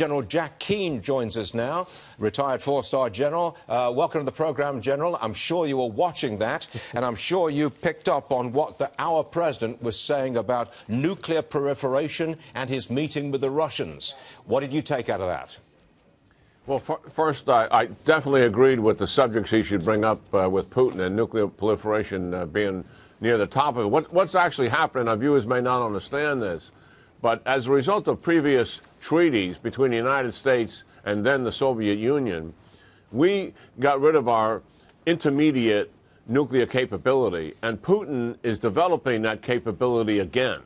General Jack Keane joins us now, retired four-star general. Welcome to the program, General. I'm sure you were watching that, and I'm sure you picked up on what our president was saying about nuclear proliferation and his meeting with the Russians. What did you take out of that? Well, first, I definitely agreed with the subjects he should bring up with Putin and nuclear proliferation being near the top of it. What's actually happening, our viewers may not understand this, but as a result of previous treaties between the United States and then the Soviet Union, we got rid of our intermediate nuclear capability, and Putin is developing that capability again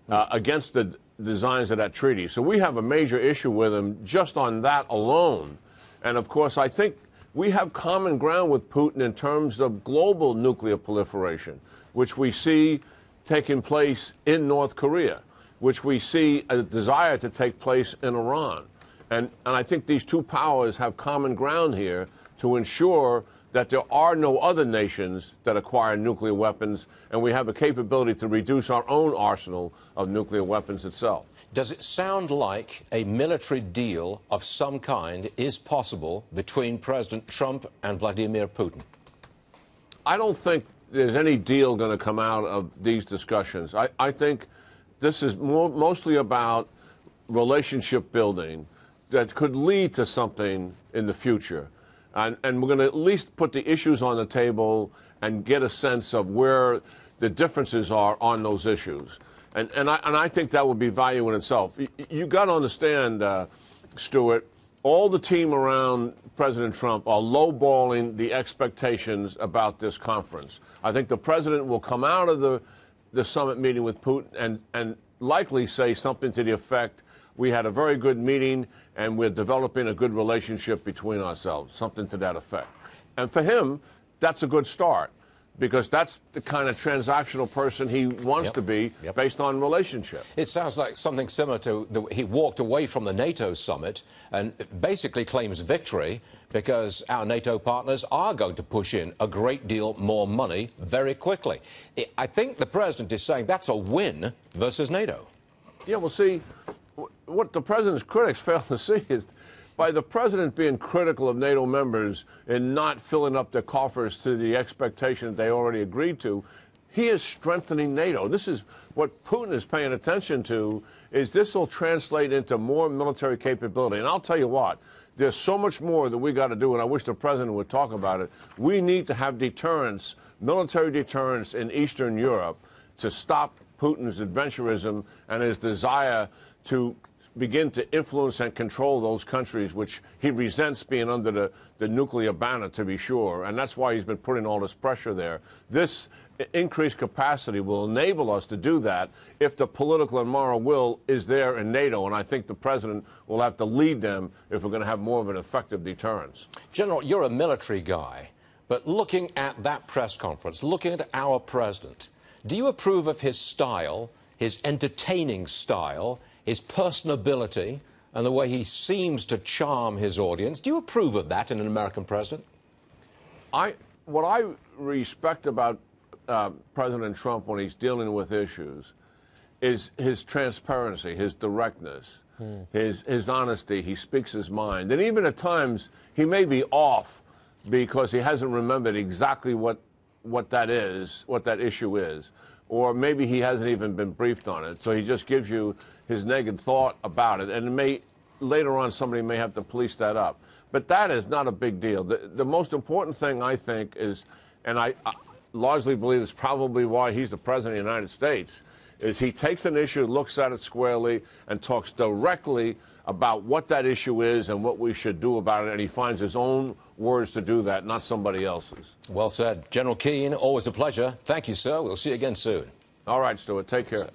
against the designs of that treaty. So we have a major issue with him just on that alone. And of course, I think we have common ground with Putin in terms of global nuclear proliferation, which we see taking place in North Korea, which we see a desire to take place in Iran. And I think these two powers have common ground here to ensure that there are no other nations that acquire nuclear weapons, and we have a capability to reduce our own arsenal of nuclear weapons itself. Does it sound like a military deal of some kind is possible between President Trump and Vladimir Putin? I don't think there's any deal going to come out of these discussions. I think this is mostly about relationship building that could lead to something in the future. And we're going to at least put the issues on the table and get a sense of where the differences are on those issues. And I think that would be value in itself. You got to understand, Stuart, all the team around President Trump are lowballing the expectations about this conference. I think the president will come out of the summit meeting with Putin and likely say something to the effect, we had a very good meeting and we're developing a good relationship between ourselves, something to that effect. And for him, that's a good start, because that's the kind of transactional person he wants to be based on relationship. It sounds like something similar to he walked away from the NATO summit and basically claims victory because our NATO partners are going to push in a great deal more money very quickly. I think the president is saying that's a win versus NATO. Yeah, well, see, what the president's critics fail to see is by the president being critical of NATO members and not filling up their coffers to the expectation they already agreed to, he is strengthening NATO. This is what Putin is paying attention to, is this will translate into more military capability. And I'll tell you what, there's so much more that we got to do, and I wish the president would talk about it. We need to have deterrence, military deterrence in Eastern Europe to stop Putin's adventurism and his desire to begin to influence and control those countries which he resents being under the nuclear banner, to be sure. And that's why he's been putting all this pressure there. This increased capacity will enable us to do that if the political and moral will is there in NATO. And I think the president will have to lead them if we're going to have more of an effective deterrence. General, you're a military guy, but looking at that press conference, looking at our president, do you approve of his style, his entertaining style, his personability, and the way he seems to charm his audience? Do you approve of that in an American president? What I respect about President Trump when he's dealing with issues is his transparency, his directness, his honesty. He speaks his mind. And even at times, he may be off because he hasn't remembered exactly what that is, what that issue is. Or maybe he hasn't even been briefed on it, so he just gives you his naked thought about it, and it may, later on somebody may have to police that up. But that is not a big deal. The most important thing, I think, is, and I largely believe it's probably why he's the president of the United States, is he takes an issue, looks at it squarely, and talks directly about what that issue is and what we should do about it, and he finds his own words to do that, not somebody else's. Well said. General Keane, always a pleasure. Thank you, sir. We'll see you again soon. All right, Stuart. Take care.